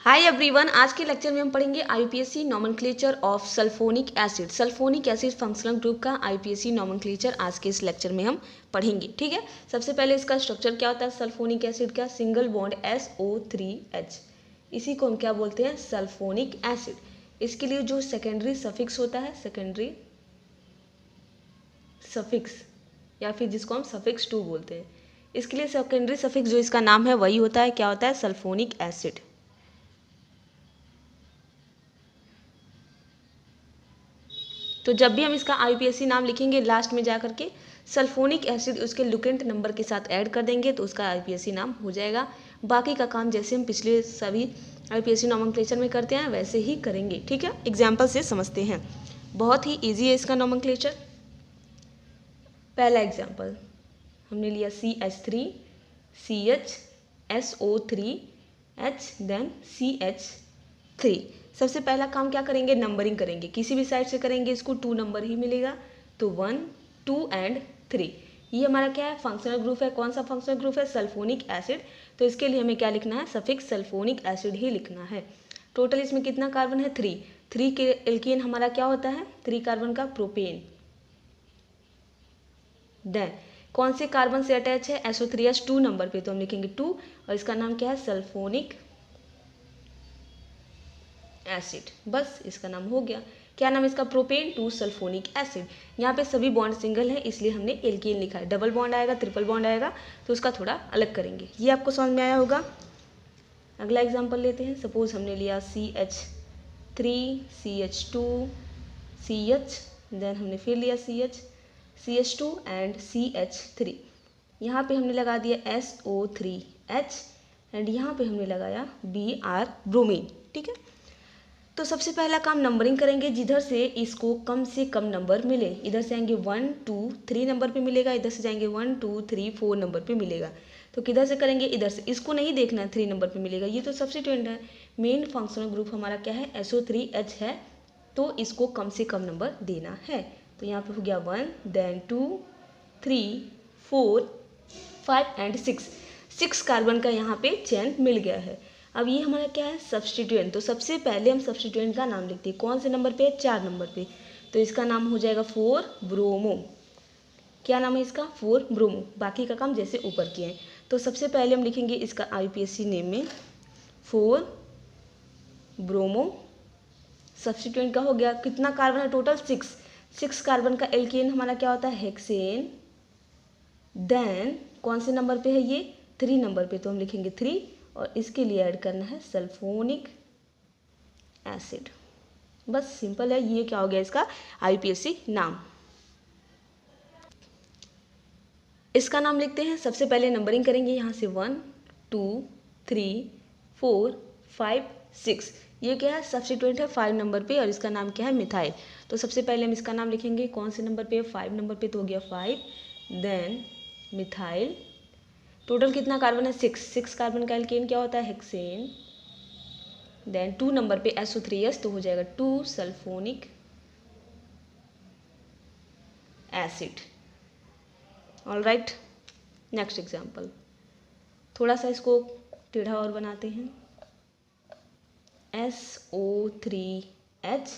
Hi everyone, आज के lecture में हम पढ़ेंगे IUPAC nomenclature of sulphonic acid. Sulphonic acid functional group का आईयूपीएसी नोमेनक्लेचर आज के इस लेक्चर में हम पढ़ेंगे। ठीक है, सबसे पहले इसका स्ट्रक्चर क्या होता है सल्फोनिक एसिड का? सिंगल बॉन्ड SO3H, इसी को हम क्या बोलते हैं? Sulphonic acid. इसके लिए जो सेकेंडरी सफिक्स होता है, सेकेंडरी सफिक्स या फिर जिसको हम सफिक्स 2 बोलते हैं, इसके लिए सेकेंडरी सफिक्स जो इसका नाम है वही होता है, क्या होता है? Sulphonic acid. तो जब भी हम इसका आईयूपीएसी नाम लिखेंगे लास्ट में जा करके सल्फोनिक एसिड उसके लुकेंट नंबर के साथ ऐड कर देंगे तो उसका आईयूपीएसी नाम हो जाएगा। बाकी का काम जैसे हम पिछले सभी आईयूपीएसी नोमेनक्लेचर में करते हैं वैसे ही करेंगे। ठीक है, एग्जाम्पल से समझते हैं, बहुत ही ईजी है इसका नोमेनक्लेचर। पहला एग्जाम्पल हमने लिया CH3CH SO3H देन CH3। सबसे पहला काम क्या करेंगे? नंबरिंग करेंगे, किसी भी साइड से करेंगे इसको 2 नंबर ही मिलेगा, तो 1 2 एंड 3। ये हमारा क्या है? फंक्शनल ग्रुप है। कौन सा फंक्शनल ग्रुप है? Sulphonic acid. तो इसके लिए हमें क्या लिखना है? सफिक्स सल्फोनिक एसिड ही लिखना है। टोटल इसमें कितना कार्बन है? 3। 3 के एल्केन हमारा क्या होता है? 3 कार्बन का प्रोपेन। देन कौन से कार्बन से अटैच है? SO3H 2 नंबर पे, तो हम लिखेंगे 2 और इसका नाम क्या है? Sulphonic acid. बस इसका नाम हो गया। क्या नाम है इसका? Propane 2 sulphonic acid. यहाँ पे सभी बॉन्ड सिंगल है इसलिए हमने एल्केन लिखा है। डबल बॉन्ड आएगा, ट्रिपल बॉन्ड आएगा तो उसका थोड़ा अलग करेंगे। ये आपको समझ में आया होगा। अगला एग्जांपल लेते हैं। सपोज हमने लिया CH3 CH2 CH, देन हमने फिर लिया CH2 एंड CH3। यहाँ पे हमने लगा दिया SO3H एंड यहाँ पे हमने लगाया Br ब्रोमीन। ठीक है, तो सबसे पहला काम नंबरिंग करेंगे, जिधर से इसको कम से कम नंबर मिले। इधर से आएंगे 1 2 3 नंबर पे मिलेगा, इधर से जाएंगे 1 2 3 4 नंबर पे मिलेगा। तो किधर से करेंगे? इधर से। इसको नहीं देखना है 3 नंबर पे मिलेगा, ये तो सब्स्टिट्यूएंट है। मेन फंक्शनल ग्रुप हमारा क्या है? SO3H है, तो इसको कम से कम नंबर देना है। तो यहाँ पे हो गया 1 देन 2 3 4 5 एंड 6। 6 कार्बन का यहाँ पे चेन मिल गया है। अब ये हमारा क्या है? सब्स्टिट्यूएंट। तो सबसे पहले हम सब्स्टिट्यूएंट का नाम लिखते हैं। कौन से नंबर पे? 4 नंबर पे, तो इसका नाम हो जाएगा 4 ब्रोमो। क्या नाम है इसका? 4 ब्रोमो। बाकी का काम जैसे ऊपर किए हैं। तो सबसे पहले हम लिखेंगे इसका आईयूपीएसी नेम में 4 ब्रोमो। सब्स्टिट्यूएंट का हो गया। कितना कार्बन है टोटल? 6 कार्बन का एल्केन हमारा क्या होता है? हेक्सेन। देन कौन से नंबर पे है ये? 3 नंबर पे, तो हम लिखेंगे 3 और इसके लिए ऐड करना है सल्फोनिक एसिड। बस सिंपल है। ये क्या हो गया? इसका आईयूपीएसी नाम। इसका नाम लिखते हैं। सबसे पहले नंबरिंग करेंगे, यहाँ से 1 2 3 4 5 6। ये क्या है? सब्स्टिट्यूएंट है 5 नंबर पे और इसका नाम क्या है? मिथाइल। तो सबसे पहले हम इसका नाम लिखेंगे। कौन से नंबर पे? 5 नंबर पे, तो हो गया 5 देन मिथाइल। टोटल कितना कार्बन है? 6 कार्बन का एल्केन क्या होता है? हेक्सेन। देन 2 नंबर पे SO3H, तो हो जाएगा 2 sulphonic acid. All right, next example. थोड़ा सा इसको टेढ़ा और बनाते हैं। SO3H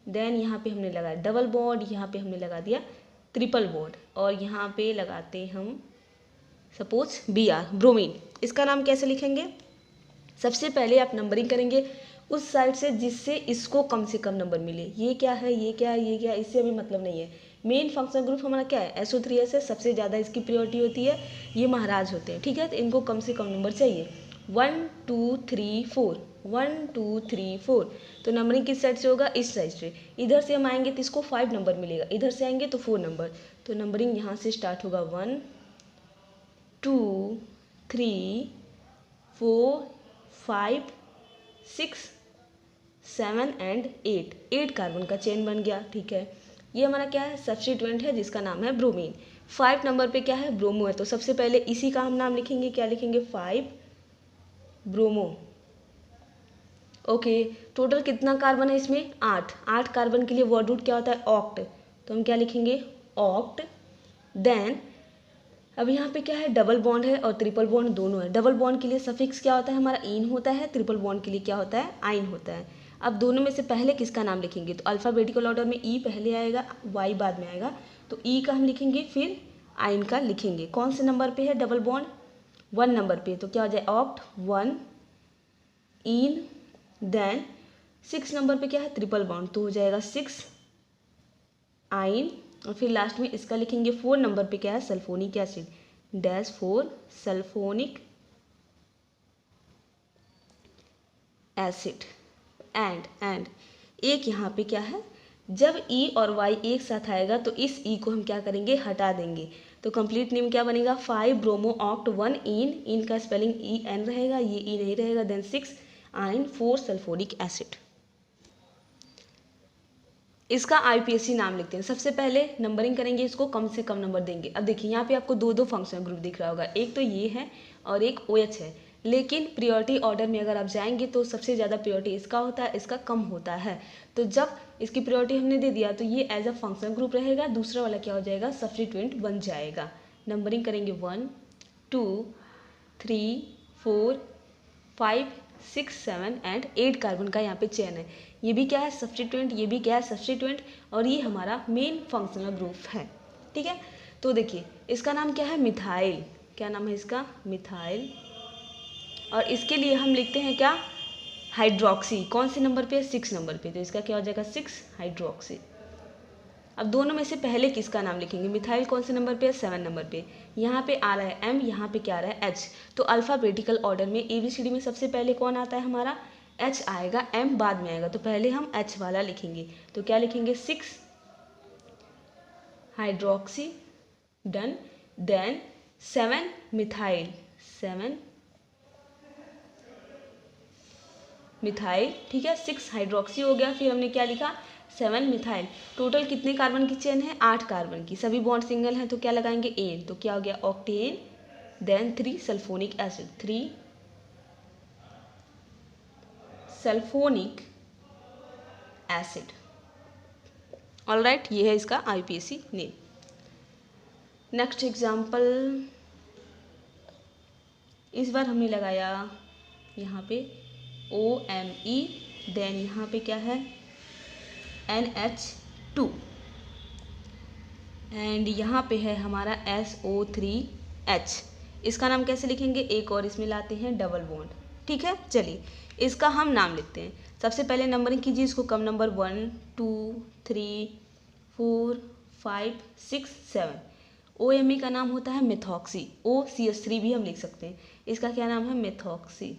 देन यहाँ पे हमने लगाया डबल बॉन्ड, यहाँ पे हमने लगा दिया ट्रिपल बॉन्ड और यहाँ पे लगाते हम सपोज Br ब्रोमीन। इसका नाम कैसे लिखेंगे? सबसे पहले आप नंबरिंग करेंगे उस साइड से जिससे इसको कम से कम नंबर मिले। ये क्या है? ये क्या है? ये क्या है? इससे अभी मतलब नहीं है। मेन फंक्शनल ग्रुप हमारा क्या है? SO3H है, सबसे ज़्यादा इसकी प्रायोरिटी होती है, ये महाराज होते हैं। ठीक है, तो इनको कम से कम नंबर चाहिए। 1 2 3 4 1 2 3 4। तो नंबरिंग किस साइड से होगा? इस साइड से। इधर से हम आएंगे तो इसको 5 नंबर मिलेगा, इधर से आएंगे तो 4 नंबर। तो नंबरिंग यहाँ से स्टार्ट होगा 1 2 3 4 5 6 7 एंड 8। 8 कार्बन का चेन बन गया। ठीक है, ये हमारा क्या है? सब्स्टिट्यूएंट है जिसका नाम है ब्रोमीन। 5 नंबर पे क्या है? ब्रोमो है, तो सबसे पहले इसी का हम नाम लिखेंगे। क्या लिखेंगे? 5 ब्रोमो। ओके, टोटल कितना कार्बन है इसमें? 8 कार्बन के लिए वर्ड रूट क्या होता है? ऑक्ट, तो हम क्या लिखेंगे? ऑक्ट। देन अब यहाँ पे क्या है, डबल बॉन्ड है और ट्रिपल बॉन्ड दोनों है। डबल बॉन्ड के लिए सफिक्स क्या होता है हमारा, इन होता है। ट्रिपल बॉन्ड के लिए क्या होता है, आइन होता है। अब दोनों में से पहले किसका नाम लिखेंगे, तो अल्फ़ाबेटिकल ऑर्डर में ई पहले आएगा, वाई बाद में आएगा, तो ई का हम लिखेंगे, फिर आइन का लिखेंगे। कौन से नंबर पे है डबल बॉन्ड, 1 नंबर पे, तो क्या हो जाए ऑक्ट 1 इन, देन 6 नंबर पे क्या है ट्रिपल बॉन्ड, तो हो जाएगा 6 आइन, और फिर लास्ट में इसका लिखेंगे 4 नंबर पे क्या है sulphonic acid, dash 4 sulphonic acid. And एक यहाँ पे क्या है, जब ई और वाई एक साथ आएगा तो इस ई को हम क्या करेंगे, हटा देंगे। तो कंप्लीट नेम क्या बनेगा, 5 ब्रोमो ऑक्ट 1 इन का स्पेलिंग ई एन रहेगा, ये ई नहीं रहेगा, देन 6 आइन 4 सल्फोनिक एसिड। इसका आईपीएससी नाम लिखते हैं। सबसे पहले नंबरिंग करेंगे, इसको कम से कम नंबर देंगे। अब देखिए यहाँ पे आपको दो फंक्शनल ग्रुप दिख रहा होगा, एक तो ये है और एक OH है, लेकिन प्रियोरिटी ऑर्डर में अगर आप जाएंगे तो सबसे ज़्यादा प्रियोरिटी इसका होता है, इसका कम होता है। तो जब इसकी प्रियोरिटी हमने दे दिया तो ये एज अ फंक्शनल ग्रुप रहेगा, दूसरा वाला क्या हो जाएगा, सब्स्टिट्यूएंट बन जाएगा। नंबरिंग करेंगे 1 2 3 4 5 6 7 एंड 8 कार्बन का यहाँ पे चेन है। ये भी क्या है सब्स्टिट्यूएंट, ये भी क्या है सब्स्टिट्यूएंट, और ये हमारा मेन फंक्शनल ग्रुप है। ठीक है, तो देखिए इसका नाम क्या है, मिथाइल। क्या नाम है इसका, मिथाइल। और इसके लिए हम लिखते हैं क्या, हाइड्रोक्सी। कौन से नंबर पे है, 6 नंबर पे, तो इसका क्या हो जाएगा 6 हाइड्रोक्सी। अब दोनों में से पहले किसका नाम लिखेंगे, मिथाइल कौन से नंबर पे है, 7 नंबर पे। यहाँ पे आ रहा है M, यहाँ पे क्या आ रहा है H। तो अल्फ़ाबेटिकल ऑर्डर में ABCD में सबसे पहले कौन आता है हमारा, H आएगा, M बाद में आएगा, तो पहले हम H वाला लिखेंगे। तो क्या लिखेंगे, 6 hydroxy, done, then 7 methyl, 7 methyl. ठीक है, 6 हाइड्रोक्सी हो गया, फिर हमने क्या लिखा, 7 मिथाइल। टोटल कितने कार्बन की चेन है, 8 कार्बन की, सभी बॉन्ड सिंगल हैं, तो क्या लगाएंगे एन, तो क्या हो गया octane, then 3 sulphonic acid, 3 sulphonic acid. Alright, ये है इसका IUPAC नेम। नेक्स्ट एग्जाम्पल, इस बार हमने लगाया यहाँ पे OMe, देन यहाँ पे क्या है NH2, एंड यहाँ पे है हमारा SO3H। इसका नाम कैसे लिखेंगे, एक और इसमें लाते हैं डबल बॉन्ड। ठीक है, चलिए इसका हम नाम लिखते हैं। सबसे पहले नंबरिंग कीजिए इसको, कम नंबर 1 2 3 4 5 6 7। OMe का नाम होता है मेथॉक्सी, OCH3 भी हम लिख सकते हैं। इसका क्या नाम है, मेथॉक्सी।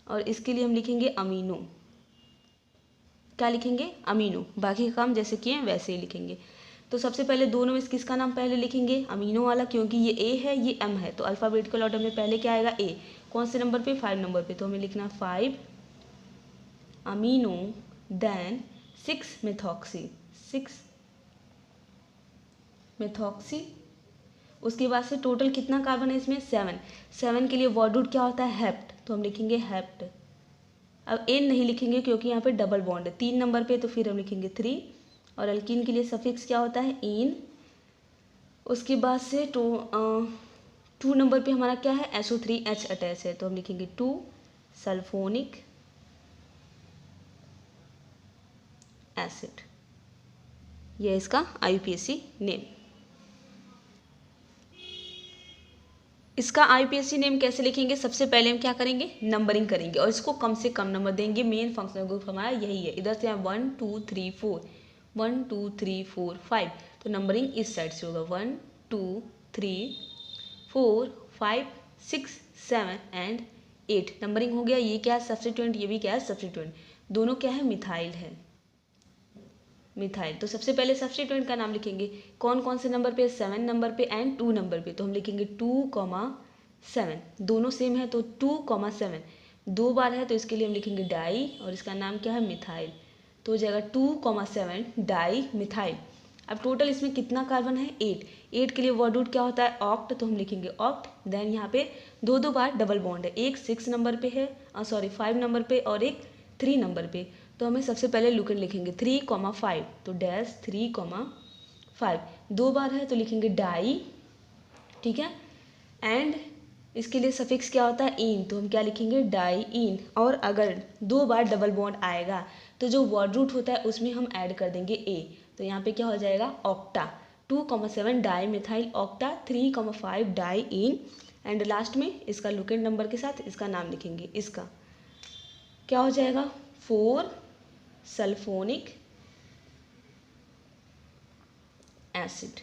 और इसके लिए हम लिखेंगे अमीनो। क्या लिखेंगे, अमीनो। बाकी का काम जैसे किए वैसे ही लिखेंगे। तो सबसे पहले दोनों में किसका नाम पहले लिखेंगे, अमीनो वाला, क्योंकि ये A है ये M है, तो अल्फ़ाबेटिकल ऑर्डर में पहले क्या आएगा, A। कौन से नंबर पे, 5 नंबर पे, तो हमें लिखना 5 अमीनो, देन 6 मेथॉक्सी, 6 मेथॉक्सी। उसके बाद से टोटल कितना कार्बन है इसमें, 7। 7 के लिए वर्ड रूट क्या होता है, हेप्ट, तो हम लिखेंगे हेप्ट। अब एन नहीं लिखेंगे क्योंकि यहाँ पे डबल बॉन्ड है 3 नंबर पे, तो फिर हम लिखेंगे 3। और अल्कीन के लिए सफिक्स क्या होता है, इन। उसके बाद से 2 नंबर पे हमारा क्या है, SO3H अटैच है, तो हम लिखेंगे 2 सल्फोनिक एसिड। यह इसका IUPAC नेम। इसका IUPAC नेम कैसे लिखेंगे, सबसे पहले हम क्या करेंगे, नंबरिंग करेंगे और इसको कम से कम नंबर देंगे। मेन फंक्शनल ग्रुप हमारा यही है। इधर से हम 1 2 3 4 1 2 3 4 5, तो नंबरिंग इस साइड से होगा 1 2 3 4 5 6 7 एंड 8। नंबरिंग हो गया। ये क्या है सब्स्टिट्यूएंट, ये भी क्या है सब्स्टिट्यूएंट, दोनों क्या है मिथाइल है, मिथाइल। तो सबसे पहले सब्स्टिट्यूएंट का नाम लिखेंगे। कौन कौन से नंबर पे, 7 नंबर पे एंड 2 नंबर पे, तो हम लिखेंगे 2,7। दोनों सेम है तो 2,7। 2 बार है तो इसके लिए हम लिखेंगे डाई, और इसका नाम क्या है मिथाइल, तो हो जाएगा 2,7 डाई मिथाइल। अब टोटल इसमें कितना कार्बन है, 8। 8 के लिए वर्ड रूट क्या होता है, ऑक्ट, तो हम लिखेंगे ऑक्ट। देन यहाँ पे 2 बार डबल बॉन्ड है, एक 6 नंबर पे है, 5 नंबर पे और एक 3 नंबर पे, तो हमें सबसे पहले लुकेंड लिखेंगे 3,5, तो डैश 3,5। 2 बार है तो लिखेंगे डाई ठीक है। एंड इसके लिए सफिक्स क्या होता है, इन, तो हम क्या लिखेंगे, डाई इन। और अगर 2 बार डबल बॉन्ड आएगा तो जो वर्ड रूट होता है उसमें हम ऐड कर देंगे ए, तो यहाँ पे क्या हो जाएगा, octa. 2,7 di methyl octa, 3,5 diene. And last में इसका लुकेंट नंबर के साथ इसका नाम लिखेंगे। इसका क्या हो जाएगा, 4 सल्फोनिक एसिड।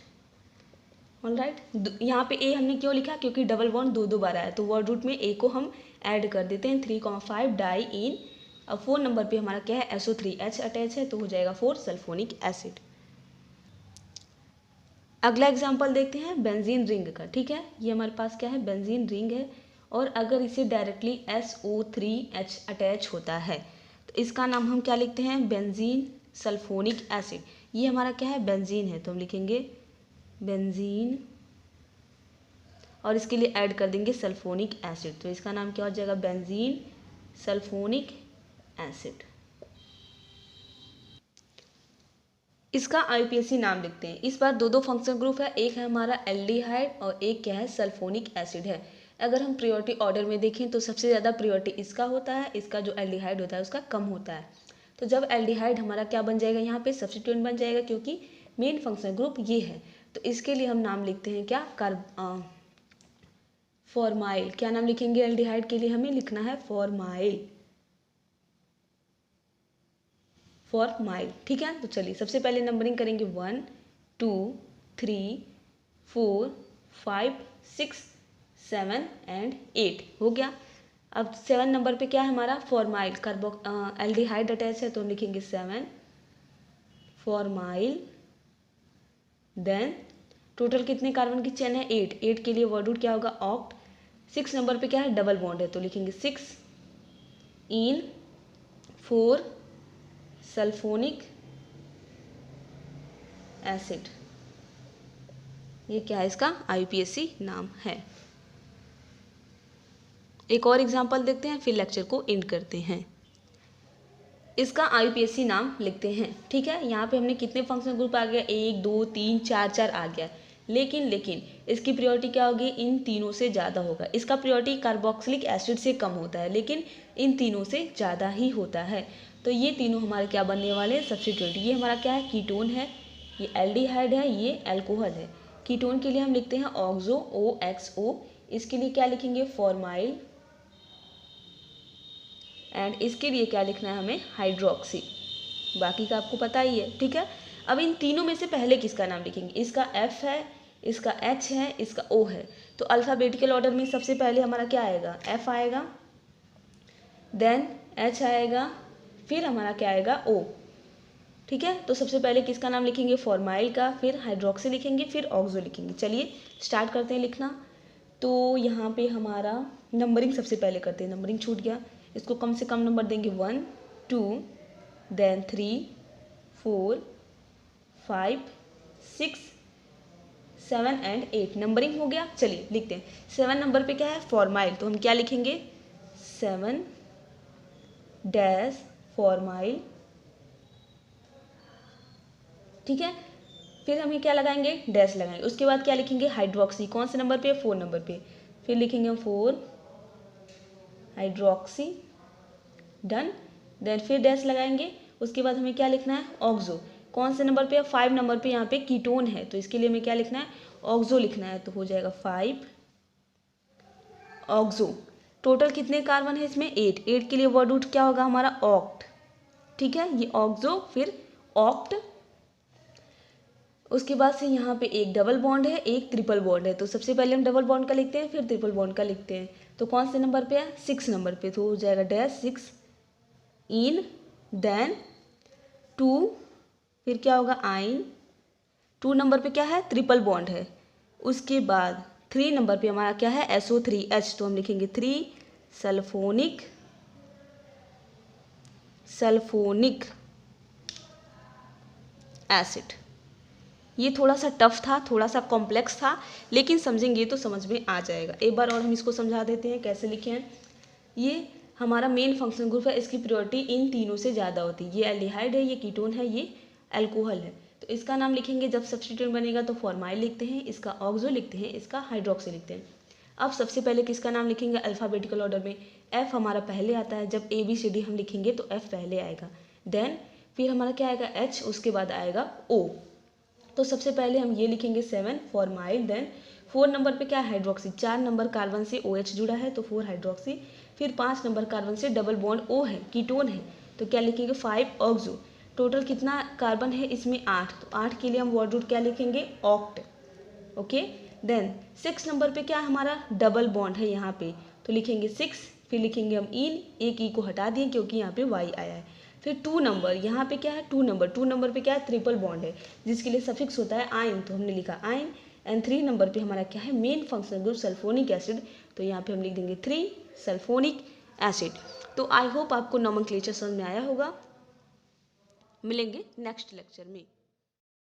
ऑलराइट, यहाँ पे ए हमने क्यों लिखा, क्योंकि डबल बॉन्ड 2 बार आया, तो वर्ड रूट में ए को हम ऐड कर देते हैं। 3,5 डाई इन। अब 4 नंबर पे हमारा क्या है, SO3H अटैच है, तो हो जाएगा 4 सल्फोनिक एसिड। अगला एग्जाम्पल देखते हैं बेंजीन रिंग का। ठीक है, ये हमारे पास क्या है, बेंजीन रिंग है, और अगर इसे डायरेक्टली SO3H अटैच होता है तो इसका नाम हम क्या लिखते हैं, बेंजीन सल्फोनिक एसिड। ये हमारा क्या है, बेंजीन है, तो हम लिखेंगे बेंजीन, और इसके लिए ऐड कर देंगे सल्फोनिक एसिड, तो इसका नाम क्या हो जाएगा, बेंजीन सल्फोनिक एसिड। इसका IUPAC नाम लिखते हैं। इस बार 2 फंक्शनल ग्रुप है, एक है हमारा एल्डिहाइड और एक क्या है, सल्फोनिक एसिड है। अगर हम प्रियोरिटी ऑर्डर में देखें तो सबसे ज़्यादा प्रियोरिटी इसका होता है, इसका जो एल्डिहाइड होता है उसका कम होता है। तो जब एल्डिहाइड हमारा क्या बन जाएगा, यहाँ पे सब्स्टिट्यूएंट बन जाएगा, क्योंकि मेन फंक्शनल ग्रुप ये है। तो इसके लिए हम नाम लिखते हैं क्या, फॉर्माइल। क्या नाम लिखेंगे, एल्डिहाइड के लिए हमें लिखना है फॉर्माइल, फॉर्माइल। ठीक है, तो चलिए सबसे पहले नंबरिंग करेंगे 1 2 3 4 5 6 7 एंड 8 हो गया। अब 7 नंबर पे क्या है हमारा, फॉर्माइल, एल्डिहाइड अटैच है, तो हम लिखेंगे 7 फॉर्माइल। देन टोटल कितने कार्बन की चेन है, 8 के लिए वर्ड रूट क्या होगा, ऑक्ट। 6 नंबर पे क्या है, डबल बॉन्ड है, तो लिखेंगे 6 इन 4 सल्फोनिक एसिड। ये क्या है, इसका IUPAC नाम है। एक और एग्जांपल देखते हैं, फिर लेक्चर को एंड करते हैं। इसका IUPAC नाम लिखते हैं। ठीक है, यहाँ पे हमने कितने फंक्शनल ग्रुप आ गया, 1 2 3 4 आ गया, लेकिन इसकी प्रियोरिटी क्या होगी, इन तीनों से ज़्यादा होगा। इसका प्रियोरिटी कार्बोक्सिलिक एसिड से कम होता है, लेकिन इन तीनों से ज़्यादा ही होता है। तो ये तीनों हमारे क्या बनने वाले हैं, सब्स्टिट्यूएंट। ये हमारा क्या है, कीटोन है, ये एल्डिहाइड है, ये अल्कोहल है। कीटोन के लिए हम लिखते हैं ऑक्सो, OXO। इसके लिए क्या लिखेंगे, फॉर्माइल। एंड इसके लिए क्या लिखना है हमें, हाइड्रोक्सी। बाकी का आपको पता ही है। ठीक है, अब इन तीनों में से पहले किसका नाम लिखेंगे, इसका F है, इसका H है, इसका O है। तो अल्फ़ाबेटिकल ऑर्डर में सबसे पहले हमारा क्या आएगा, F आएगा, देन H आएगा, फिर हमारा क्या आएगा, O। ठीक है, तो सबसे पहले किसका नाम लिखेंगे, फॉर्माइल का, फिर हाइड्रोक्सी लिखेंगे, फिर ऑक्सो लिखेंगे। चलिए स्टार्ट करते हैं लिखना। तो यहाँ पे हमारा नंबरिंग सबसे पहले करते हैं, नंबरिंग छूट गया, इसको कम से कम नंबर देंगे 1 2 देन 3 4 5 6 7 एंड 8 नंबरिंग हो गया। चलिए लिखते हैं, 7 नंबर पे क्या है, फॉर्माइल, तो हम क्या लिखेंगे, 7 डैश फॉर्माइल। ठीक है, फिर हमें क्या लगाएंगे, डैश लगाएंगे। उसके बाद क्या लिखेंगे, हाइड्रोक्सी, कौन से नंबर पे, 4 नंबर पे, फिर लिखेंगे हम 4 हाइड्रोक्सी, डन। देन फिर डैश लगाएंगे। उसके बाद हमें क्या लिखना है, ऑक्सो, कौन से नंबर पे, 5 नंबर पे, यहाँ पे कीटोन है, तो इसके लिए हमें क्या लिखना है, ऑक्सो लिखना है, तो हो जाएगा 5 ऑक्सो। टोटल कितने कार्बन है इसमें, 8 के लिए वर्ड रूट क्या होगा हमारा, ऑक्ट। ठीक है, ये ऑक्सो फिर ऑक्ट। उसके बाद से यहाँ पे एक डबल बॉन्ड है, एक ट्रिपल बॉन्ड है, तो सबसे पहले हम डबल बॉन्ड का लिखते हैं, फिर ट्रिपल बॉन्ड का लिखते हैं। तो कौन से नंबर पे है, 6 नंबर पे, तो हो जाएगा डैश 6 इन, देन 2, फिर क्या होगा, आइन। 2 नंबर पे क्या है, ट्रिपल बॉन्ड है। उसके बाद 3 नंबर पे हमारा क्या है, SO3H, तो हम लिखेंगे 3 सल्फोनिक एसिड। ये थोड़ा सा टफ था, थोड़ा सा कॉम्प्लेक्स था, लेकिन समझेंगे तो समझ में आ जाएगा। एक बार और हम इसको समझा देते हैं कैसे लिखे हैं। ये हमारा मेन फंक्शनल ग्रुप है, इसकी प्रियोरिटी इन तीनों से ज़्यादा होती है। ये एल्डिहाइड है, ये कीटोन है, ये अल्कोहल है। तो तो इसका नाम लिखेंगे, जब सब्स्टिट्यूएंट बनेगा तो फॉर्माइल लिखते हैं, इसका ऑक्सो लिखते हैं, इसका हाइड्रोक्सी लिखते हैं। अब सबसे पहले किसका नाम लिखेंगे अल्फ़ाबेटिकल ऑर्डर में। एफ़ हमारा पहले आता है, जब ABCD हम लिखेंगे तो एफ़ पहले आएगा, देन फिर हमारा क्या आएगा H, उसके बाद आएगा O। तो सबसे पहले हम ये लिखेंगे 7 फॉर्माइल, देन 4 नंबर पे क्या हाइड्रोक्सी, 4 नंबर कार्बन से OH जुड़ा है तो 4 हाइड्रोक्सी, फिर 5 नंबर कार्बन से डबल बॉन्ड O है, कीटोन है, तो क्या लिखेंगे 5 ऑक्सो। टोटल कितना कार्बन है इसमें 8, तो 8 के लिए हम वर्ड रूट क्या लिखेंगे ऑक्ट। ओके, देन 6 नंबर पे क्या हमारा डबल बॉन्ड है यहाँ पे, तो लिखेंगे 6, फिर लिखेंगे हम इन, एक ई को हटा दिए क्योंकि यहाँ पे वाई आया है। फिर 2 नंबर, यहाँ पे क्या है 2 नंबर पे क्या है ट्रिपल बॉन्ड है जिसके लिए सफिक्स होता है आइन, तो हमने लिखा आइन। एंड 3 नंबर पे हमारा क्या है main functional group sulphonic acid, तो यहाँ पे हम लिख देंगे 3 सल्फोनिक एसिड। तो आई होप आपको नॉमेनक्लेचर समझ में आया होगा। मिलेंगे नेक्स्ट लेक्चर में।